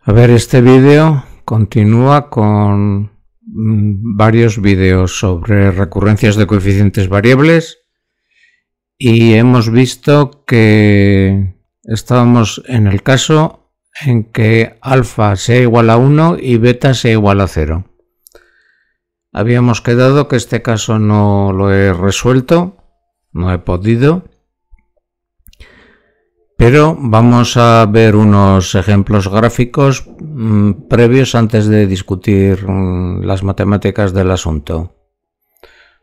A ver, este vídeo continúa con varios vídeos sobre recurrencias de coeficientes variables y hemos visto que estábamos en el caso en que alfa sea igual a 1 y beta sea igual a 0. Habíamos quedado que este caso no lo he resuelto, no he podido, pero vamos a ver unos ejemplos gráficos previos antes de discutir las matemáticas del asunto.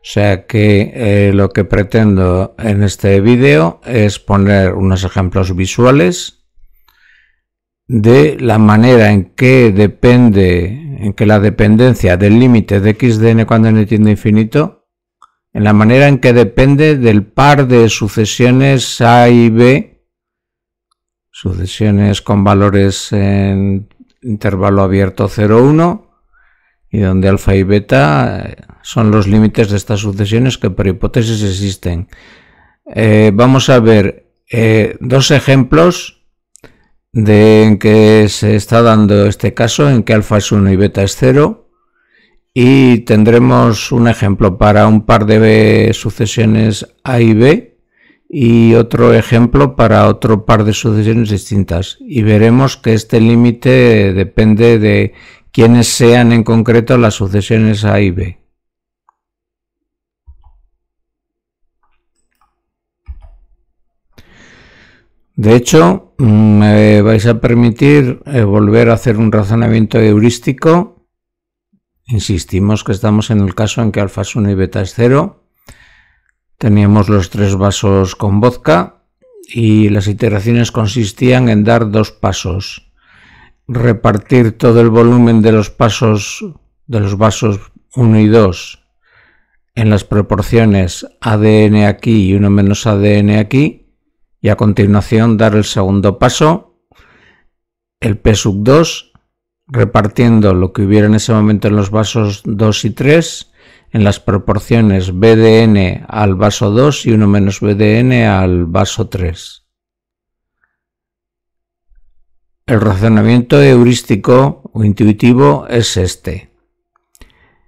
O sea que lo que pretendo en este vídeo es poner unos ejemplos visuales de la manera en que la dependencia del límite de x de n cuando n tiende a infinito, en la manera en que depende del par de sucesiones a y b, sucesiones con valores en intervalo abierto 0, 1, y donde alfa y beta son los límites de estas sucesiones que por hipótesis existen. Vamos a ver dos ejemplos en que se está dando este caso, en que alfa es 1 y beta es 0, y tendremos un ejemplo para un par de sucesiones a y b, y otro ejemplo para otro par de sucesiones distintas, y veremos que este límite depende de quiénes sean en concreto las sucesiones a y b. De hecho, me vais a permitir volver a hacer un razonamiento heurístico. Insistimos que estamos en el caso en que alfa es 1 y beta es 0. Teníamos los 3 vasos con vodka y las iteraciones consistían en dar 2 pasos. Repartir todo el volumen de los vasos 1 y 2 en las proporciones ADN aquí y 1 menos ADN aquí, y a continuación dar el segundo paso, el P sub 2, repartiendo lo que hubiera en ese momento en los vasos 2 y 3 en las proporciones B de n al vaso 2 y 1 menos B de n al vaso 3. El razonamiento heurístico o intuitivo es este.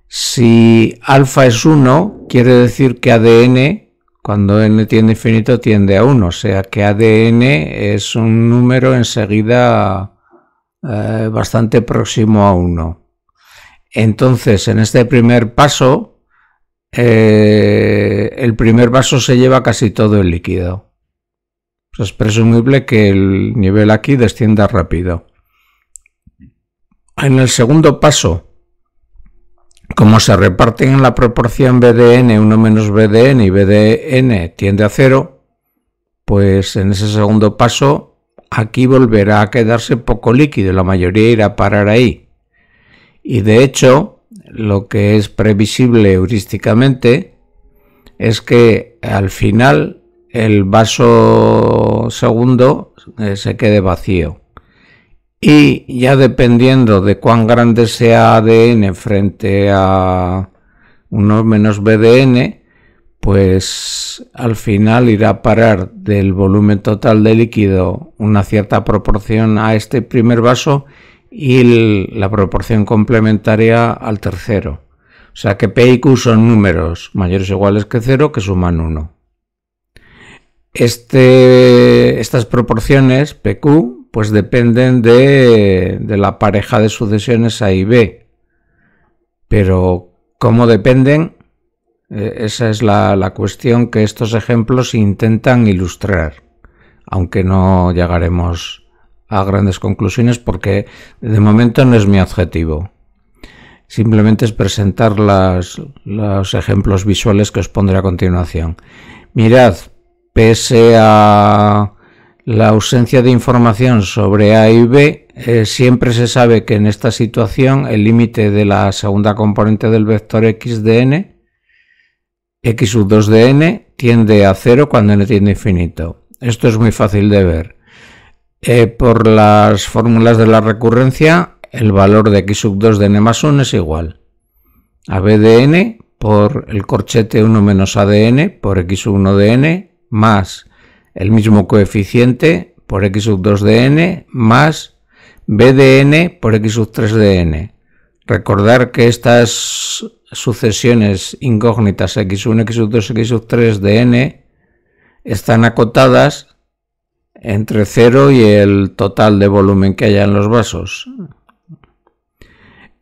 Si alfa es 1, quiere decir que ADN, cuando n tiende a infinito, tiende a 1, o sea que ADN es un número enseguida bastante próximo a 1. Entonces, en este primer paso, el primer vaso se lleva casi todo el líquido. Es presumible que el nivel aquí descienda rápido. En el segundo paso, como se reparten en la proporción B de n, 1 menos B de n y B de n tiende a 0, pues en ese segundo paso aquí volverá a quedarse poco líquido, la mayoría irá a parar ahí. Y de hecho, lo que es previsible heurísticamente es que al final el vaso segundo se quede vacío. Y ya dependiendo de cuán grande sea ADN frente a 1 menos B de n, pues al final irá a parar del volumen total de líquido una cierta proporción a este primer vaso y la proporción complementaria al tercero. O sea que P y Q son números mayores o iguales que 0 que suman 1. Estas proporciones, PQ, pues dependen de la pareja de sucesiones A y B. Pero ¿cómo dependen? Esa es la cuestión que estos ejemplos intentan ilustrar, aunque no llegaremos a grandes conclusiones porque de momento no es mi objetivo. Simplemente es presentar los ejemplos visuales que os pondré a continuación. Mirad, pese a la ausencia de información sobre A y B, siempre se sabe que en esta situación el límite de la segunda componente del vector x de n, x sub 2 de n, tiende a 0 cuando n tiende a infinito. Esto es muy fácil de ver. Por las fórmulas de la recurrencia, el valor de x sub 2 de n más 1 es igual a b de n por el corchete 1 menos a de n por x sub 1 de n más el mismo coeficiente por x sub 2 de n más b de n por x sub 3 de n. Recordar que estas sucesiones incógnitas x1, x2, x3 de n están acotadas entre 0 y el total de volumen que haya en los vasos.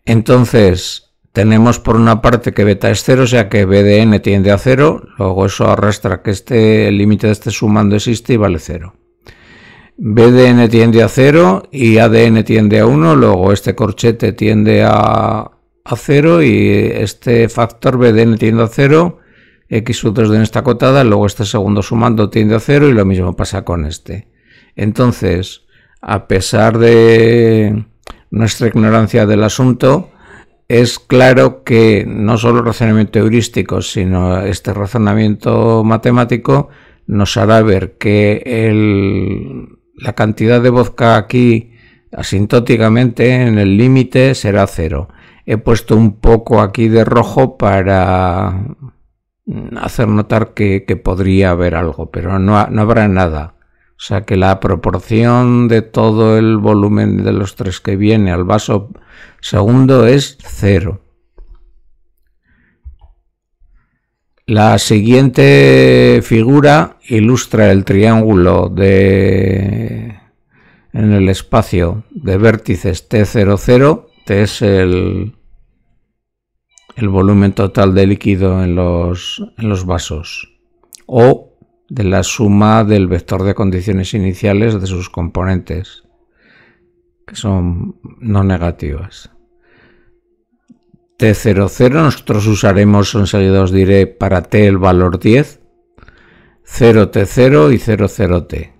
Entonces, tenemos por una parte que beta es 0, o sea que b de n tiende a 0, luego eso arrastra que el límite de este sumando existe y vale 0. B de n tiende a 0 y A de n tiende a 1, luego este corchete tiende a 0 y este factor B de n tiende a 0, x sub 2 de n está acotada, luego este segundo sumando tiende a 0 y lo mismo pasa con este. Entonces, a pesar de nuestra ignorancia del asunto, es claro que no solo el razonamiento heurístico, sino este razonamiento matemático nos hará ver que la cantidad de vodka aquí asintóticamente en el límite será 0. He puesto un poco aquí de rojo para hacer notar que podría haber algo, pero no habrá nada. O sea que la proporción de todo el volumen de los tres que viene al vaso segundo es 0. La siguiente figura ilustra el triángulo en el espacio de vértices T00. T es el volumen total de líquido en los vasos, o de la suma del vector de condiciones iniciales de sus componentes, que son no negativas. T00 nosotros usaremos, enseguida os diré, para T el valor 10, 0T0 y 00T.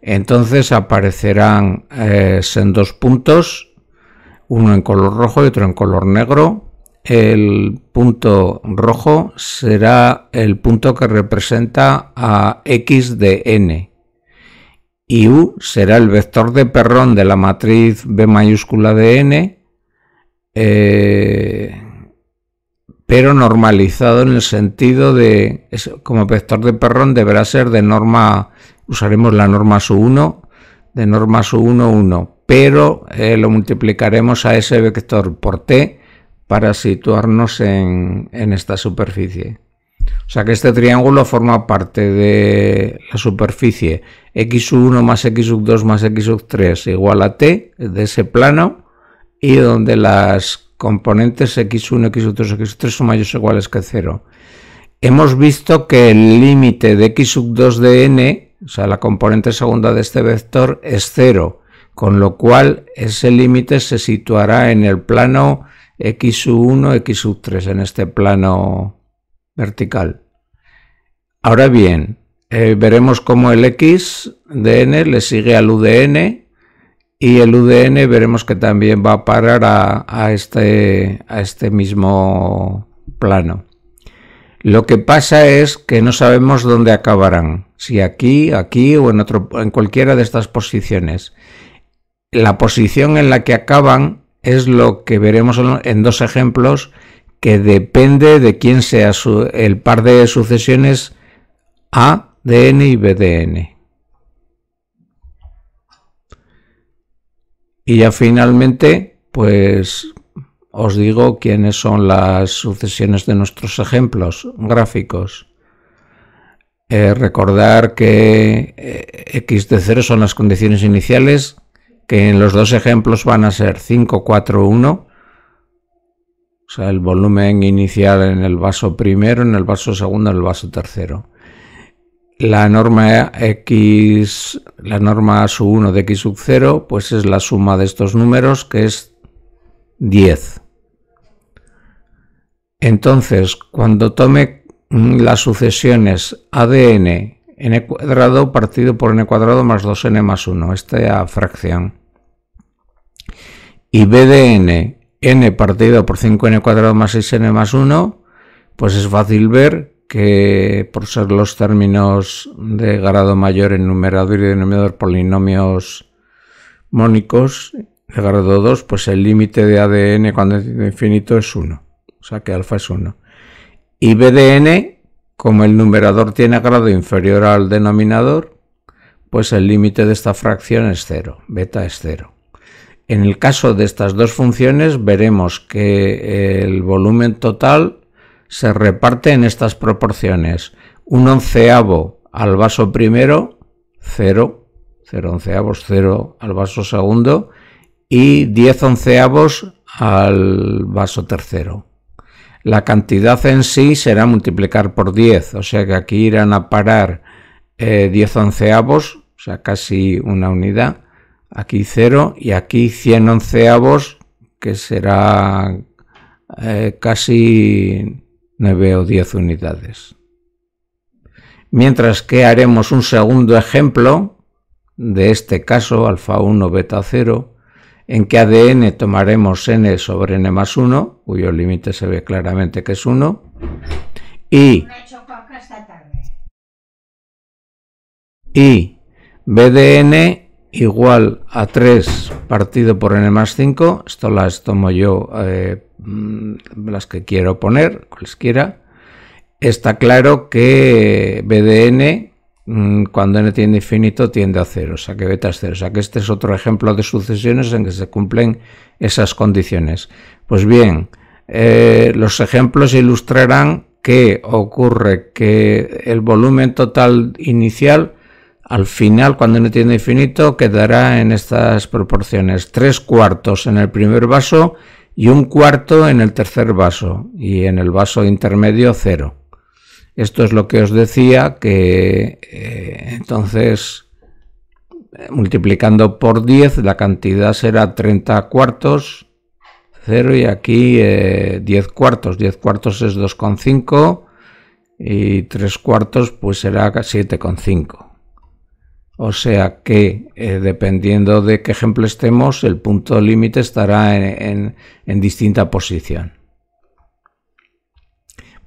Entonces aparecerán sendos puntos, uno en color rojo y otro en color negro. El punto rojo será el punto que representa a x de n y u será el vector de Perron de la matriz B mayúscula de n, pero normalizado en el sentido de, como vector de Perron deberá ser de norma, usaremos la norma sub 1, de norma sub 1, 1, pero lo multiplicaremos a ese vector por t para situarnos en esta superficie. O sea que este triángulo forma parte de la superficie x sub 1 más x sub 2 más x sub 3 igual a t, de ese plano, y donde las componentes x1, x2, x3 son mayores o iguales que 0. Hemos visto que el límite de x sub 2 de n, o sea, la componente segunda de este vector, es 0, con lo cual ese límite se situará en el plano x sub 1, x sub 3, en este plano vertical. Ahora bien, veremos cómo el x de n le sigue al u de n, y el u de n veremos que también va a parar a este mismo plano. Lo que pasa es que no sabemos dónde acabarán, si aquí, aquí o en cualquiera de estas posiciones. La posición en la que acaban es lo que veremos en dos ejemplos, que depende de quién sea el par de sucesiones A de n y B de n. Y ya finalmente, pues os digo quiénes son las sucesiones de nuestros ejemplos gráficos. Recordar que x de 0 son las condiciones iniciales, que en los dos ejemplos van a ser 5, 4, 1. O sea, el volumen inicial en el vaso primero, en el vaso segundo, en el vaso tercero. La norma x, la norma sub 1 de x sub 0, pues es la suma de estos números, que es 10. Entonces, cuando tome las sucesiones a de n cuadrado partido por n cuadrado más 2n más 1, esta fracción, y b de n partido por 5n cuadrado más 6n más 1, pues es fácil ver que por ser los términos de grado mayor en numerador y denominador polinomios mónicos de grado 2, pues el límite de a de n cuando es infinito es 1, o sea que alfa es 1. Y b de n, como el numerador tiene grado inferior al denominador, pues el límite de esta fracción es 0, beta es 0. En el caso de estas dos funciones veremos que el volumen total se reparte en estas proporciones: 1/11 al vaso primero, 0, 0/11, 0 al vaso segundo, y 10/11 al vaso tercero. La cantidad en sí será multiplicar por 10, o sea que aquí irán a parar 10/11, o sea casi una unidad, aquí 0, y aquí 100/11, que será casi 9 o 10 unidades. Mientras que haremos un segundo ejemplo de este caso, alfa 1, beta 0, en que ADN tomaremos n sobre n más 1, cuyo límite se ve claramente que es 1, y BDN igual a 3 partido por n más 5, esto las tomo yo, las que quiero poner, cualesquiera. Está claro que BDN, cuando n tiende a infinito, tiende a 0, o sea que beta es 0. O sea que este es otro ejemplo de sucesiones en que se cumplen esas condiciones. Pues bien, los ejemplos ilustrarán que ocurre que el volumen total inicial, al final, cuando n tiende a infinito, quedará en estas proporciones: 3/4 en el primer vaso y 1/4 en el tercer vaso, y en el vaso intermedio 0. Esto es lo que os decía, que entonces multiplicando por 10 la cantidad será 30/4, 0, y aquí 10/4. 10/4 es 2,5 y 3/4 pues será 7,5. O sea que dependiendo de qué ejemplo estemos, el punto límite estará en distinta posición.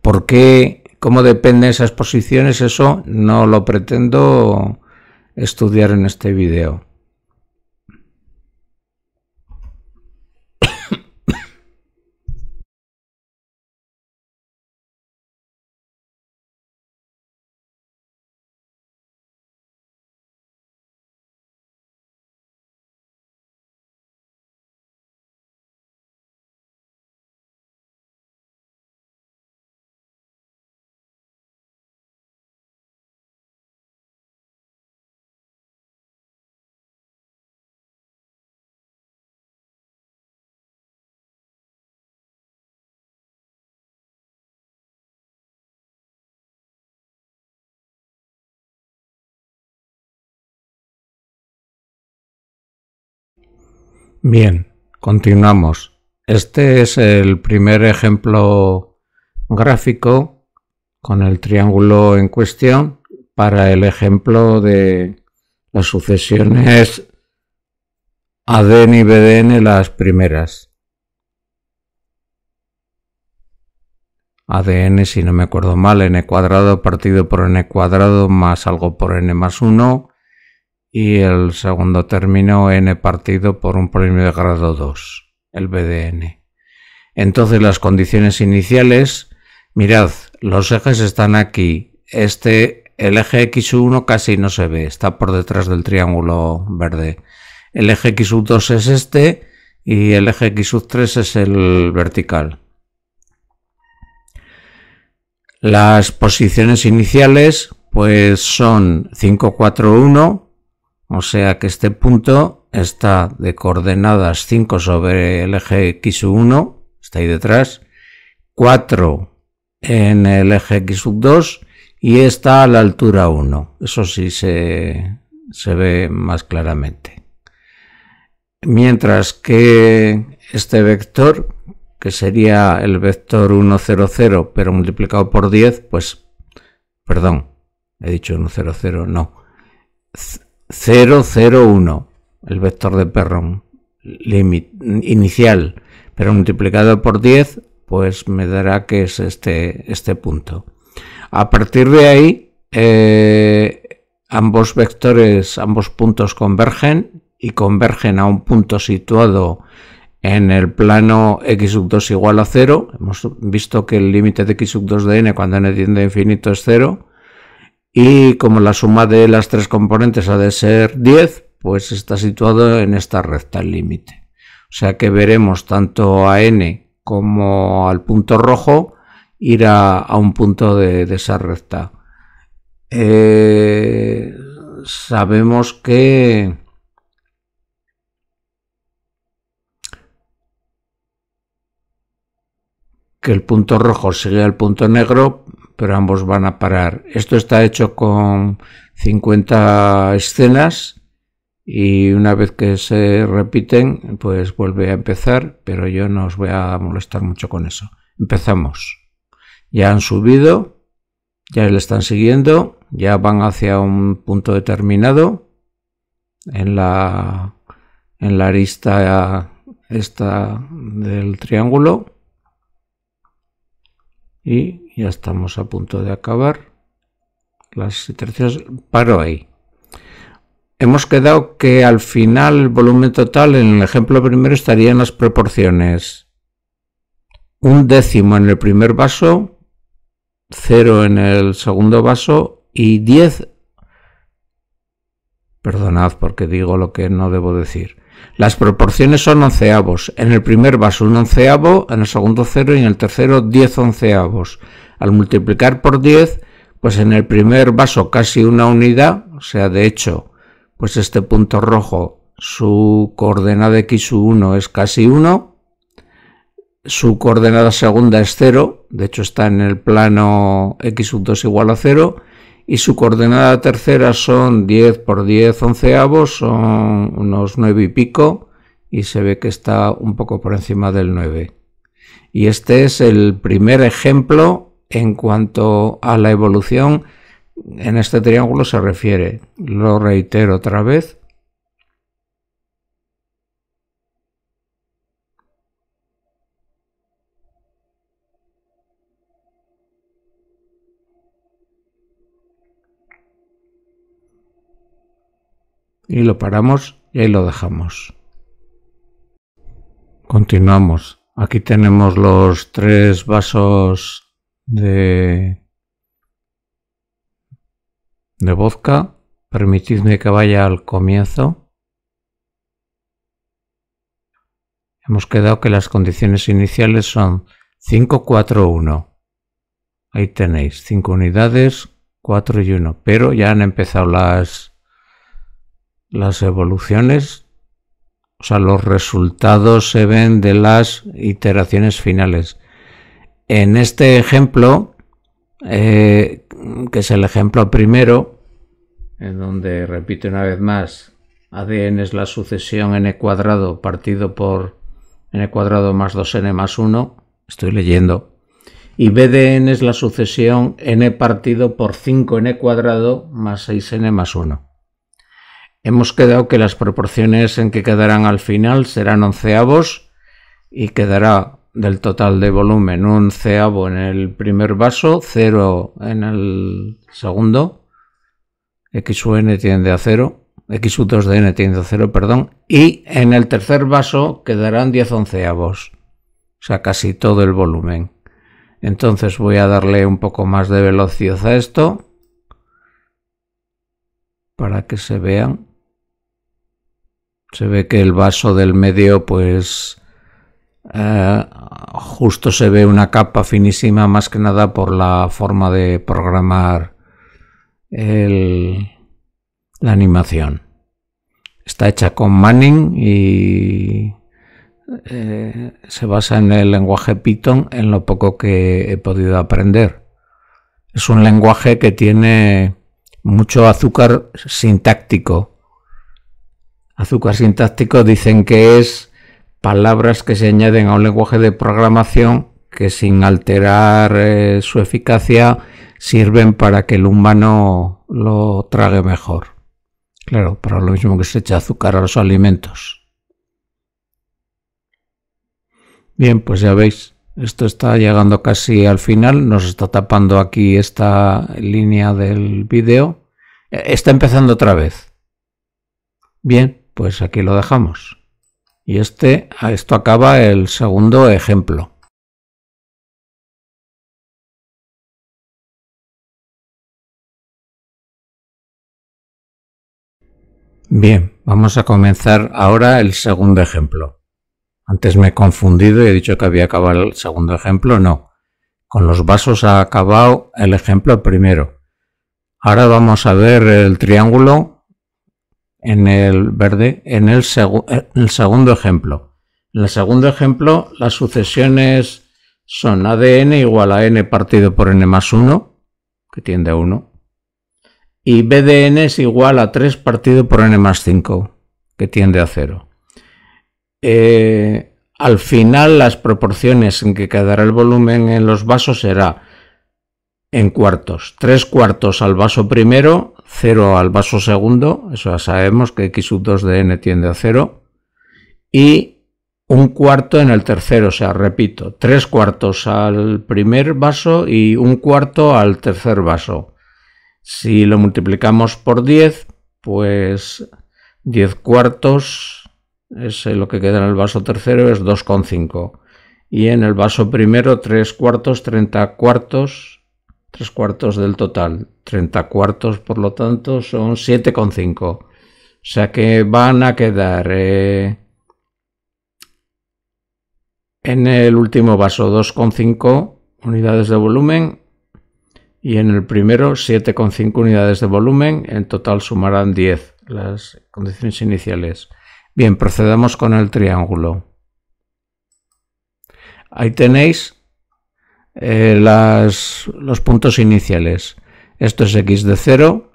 ¿Por qué? ¿Cómo dependen esas posiciones? Eso no lo pretendo estudiar en este vídeo. Bien, continuamos. Este es el primer ejemplo gráfico con el triángulo en cuestión para el ejemplo de las sucesiones ADN y BDN, las primeras. ADN, si no me acuerdo mal, n² partido por n² más algo por n más 1, y el segundo término n partido por un polinomio de grado 2, el BDN. Entonces las condiciones iniciales, mirad, los ejes están aquí. El eje x1 casi no se ve, está por detrás del triángulo verde. El eje x2 es este y el eje x3 es el vertical. Las posiciones iniciales pues son 5, 4, 1, o sea que este punto está de coordenadas 5 sobre el eje x1, está ahí detrás, 4 en el eje x2 y está a la altura 1. Eso sí se ve más claramente. Mientras que este vector, que sería el vector 1, 0, 0, pero multiplicado por 10, pues, perdón, he dicho 1, 0, 0, no, 0, 0, 1, el vector de Perron inicial, pero multiplicado por 10, pues me dará que es este punto. A partir de ahí, ambos puntos convergen, y convergen a un punto situado en el plano x2 igual a 0. Hemos visto que el límite de x2 de n cuando n tiende a infinito es 0. Y como la suma de las tres componentes ha de ser 10, pues está situado en esta recta el límite. sea que veremos tanto a n como al punto rojo ir a un punto de esa recta. Sabemos que el punto rojo sigue al punto negro, pero ambos van a parar. Esto está hecho con 50 escenas y una vez que se repiten, pues vuelve a empezar, pero yo no os voy a molestar mucho con eso. Empezamos. Ya han subido, ya le están siguiendo, ya van hacia un punto determinado en la arista esta del triángulo. Y ya estamos a punto de acabar las iteraciones. Paro ahí. Hemos quedado que al final el volumen total en el ejemplo primero estaría en las proporciones 1/10 en el primer vaso, 0 en el segundo vaso y 10. Perdonad porque digo lo que no debo decir. Las proporciones son onceavos. En el primer vaso un onceavo, en el segundo 0 y en el tercero 10 onceavos. Al multiplicar por 10, pues en el primer vaso casi una unidad, o sea, de hecho, pues este punto rojo, su coordenada x1 es casi 1, su coordenada segunda es 0, de hecho está en el plano x2 igual a 0, y su coordenada tercera son 10 por 10 onceavos, son unos 9 y pico, y se ve que está un poco por encima del 9. Y este es el primer ejemplo en cuanto a la evolución en este triángulo se refiere. Lo reitero otra vez. Y lo paramos y ahí lo dejamos. Continuamos. Aquí tenemos los 3 vasos de vodka. Permitidme que vaya al comienzo. Hemos quedado que las condiciones iniciales son 5, 4, 1. Ahí tenéis 5 unidades, 4 y 1. Pero ya han empezado las evoluciones. O sea, los resultados se ven de las iteraciones finales. En este ejemplo, que es el ejemplo primero, en donde, repito una vez más, AdN es la sucesión n cuadrado partido por n cuadrado más 2n más 1, estoy leyendo, y BdN es la sucesión n partido por 5n cuadrado más 6n más 1. Hemos quedado que las proporciones en que quedarán al final serán onceavos y quedará del total de volumen un onceavo en el primer vaso, 0 en el segundo, x1 tiende a 0, x2 de n tiende a 0, perdón, y en el tercer vaso quedarán 10 onceavos, o sea, casi todo el volumen. Entonces voy a darle un poco más de velocidad a esto para que se vean. Se ve que el vaso del medio, pues justo se ve una capa finísima, más que nada por la forma de programar la animación. Está hecha con Manning y se basa en el lenguaje Python, en lo poco que he podido aprender. Es un lenguaje que tiene mucho azúcar sintáctico. Azúcar sintáctico dicen que es palabras que se añaden a un lenguaje de programación que sin alterar su eficacia sirven para que el humano lo trague mejor. Claro, para lo mismo que se echa azúcar a los alimentos. Bien, pues ya veis, esto está llegando casi al final, nos está tapando aquí esta línea del vídeo. Está empezando otra vez. Bien, pues aquí lo dejamos. Y esto acaba el segundo ejemplo. Bien, vamos a comenzar ahora el segundo ejemplo. Antes me he confundido y he dicho que había acabado el segundo ejemplo. No. Con los vasos ha acabado el ejemplo primero. Ahora vamos a ver el triángulo en el verde en el segundo ejemplo. En el segundo ejemplo, las sucesiones son ADN igual a n partido por n más 1, que tiende a 1, y BDN es igual a 3 partido por n más 5, que tiende a 0. Al final, las proporciones en que quedará el volumen en los vasos será en cuartos. 3 cuartos al vaso primero, 0 al vaso segundo, eso ya sabemos que x sub 2 de n tiende a 0, y un cuarto en el tercero, o sea, repito, 3 cuartos al primer vaso y un cuarto al tercer vaso. Si lo multiplicamos por 10, pues 10 cuartos es lo que queda en el vaso tercero, es 2,5. Y en el vaso primero, 3 cuartos, 30 cuartos, 3 cuartos del total. 30 cuartos, por lo tanto, son 7,5. O sea que van a quedar en el último vaso 2,5 unidades de volumen y en el primero 7,5 unidades de volumen. En total sumarán 10 las condiciones iniciales. Bien, procedamos con el triángulo. Ahí tenéis los puntos iniciales. Esto es x de 0,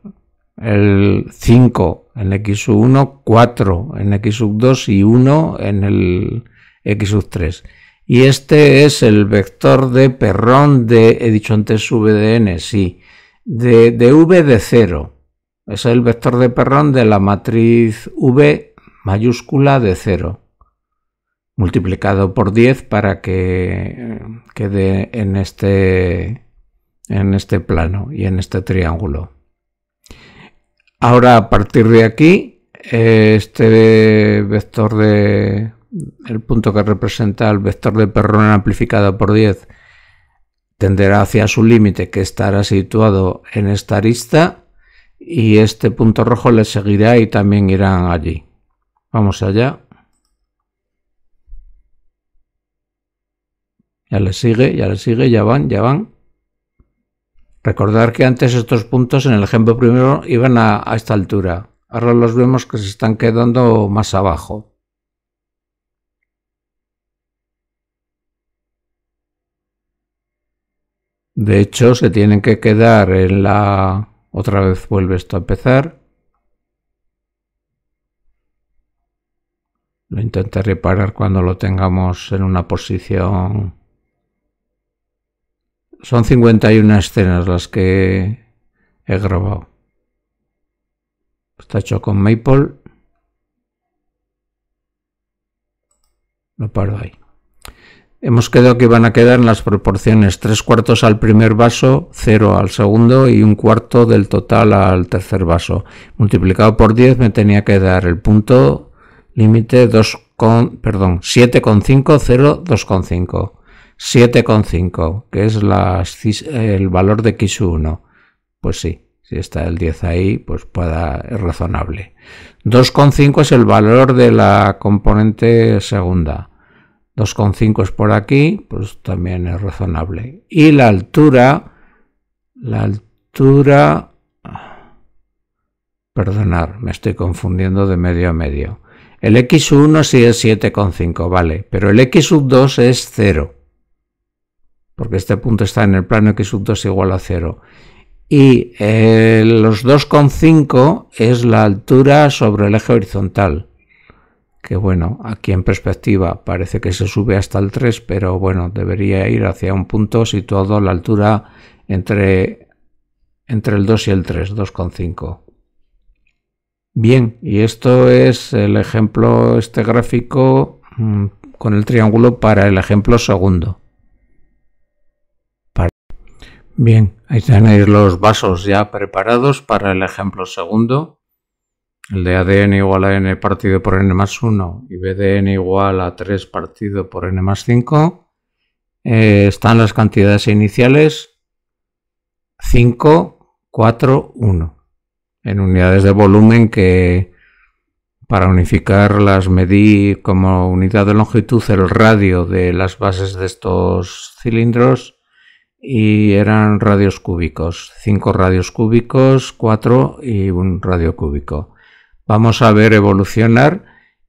el 5 en x sub 1, 4 en x sub 2 y 1 en el x sub 3. Y este es el vector de Perron de, he dicho antes v de n, sí, de v de 0. Es el vector de Perron de la matriz v mayúscula de 0, multiplicado por 10 para que quede en este plano y en este triángulo. Ahora, a partir de aquí, este vector de el punto que representa el vector de Perron amplificado por 10 tenderá hacia su límite, que estará situado en esta arista, y este punto rojo le seguirá y también irán allí. Vamos allá. Ya le sigue, ya van. Recordar que antes estos puntos en el ejemplo primero iban a esta altura. Ahora los vemos que se están quedando más abajo. De hecho, se tienen que quedar en la... Otra vez vuelve esto a empezar. Lo intentaré parar cuando lo tengamos en una posición... Son 51 escenas las que he grabado. Está hecho con Maple. Lo paro ahí. Hemos quedado que van a quedar en las proporciones 3 cuartos al primer vaso, 0 al segundo y un cuarto del total al tercer vaso. Multiplicado por 10 me tenía que dar el punto límite 7,5, 0, 2,5. 7,5, que es el valor de x1. Pues sí, si está el 10 ahí, pues es razonable. 2,5 es el valor de la componente segunda. 2,5 es por aquí, pues también es razonable. Y la altura, perdonad, me estoy confundiendo de medio a medio. El x1 sí es 7,5, vale, pero el x sub 2 es 0, porque este punto está en el plano x sub 2 igual a 0. Y los 2,5 es la altura sobre el eje horizontal. Que bueno, aquí en perspectiva parece que se sube hasta el 3, pero bueno, debería ir hacia un punto situado a la altura entre el 2 y el 3, 2,5. Bien, y esto es el ejemplo, este gráfico con el triángulo para el ejemplo segundo. Bien, ahí tenéis los vasos ya preparados para el ejemplo segundo. El de ADN igual a n partido por n más 1 y BDN igual a 3 partido por n más 5. Están las cantidades iniciales 5, 4, 1. En unidades de volumen que Para unificar medí como unidad de longitud el radio de las bases de estos cilindros y eran radios cúbicos, 5 radios cúbicos, 4 y un radio cúbico. Vamos a ver evolucionar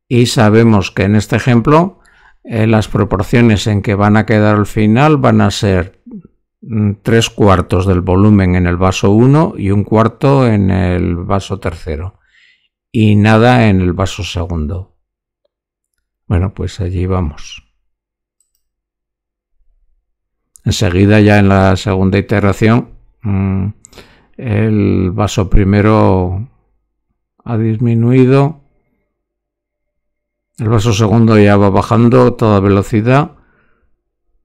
y sabemos que en este ejemplo las proporciones en que van a quedar al final van a ser 3/4 del volumen en el vaso 1 y 1/4 en el vaso tercero y nada en el vaso segundo. Bueno, pues allí vamos. Enseguida, ya en la segunda iteración, el vaso primero ha disminuido, el vaso segundo ya va bajando a toda velocidad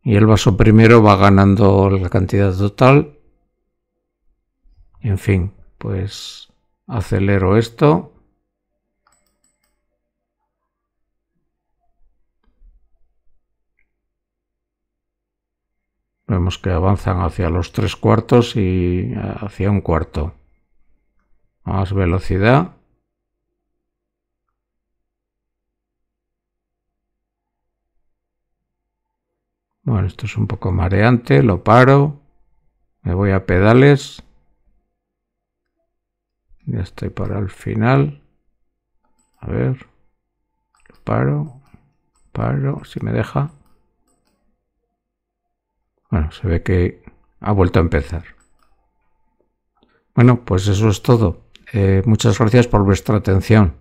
y el vaso primero va ganando la cantidad total. En fin, pues acelero esto. Vemos que avanzan hacia los 3/4 y hacia 1/4. Más velocidad. Bueno, esto es un poco mareante, lo paro. Me voy a pedales. Ya estoy para el final. A ver. Lo paro, si me deja. Bueno, se ve que ha vuelto a empezar. Bueno, pues eso es todo. Muchas gracias por vuestra atención.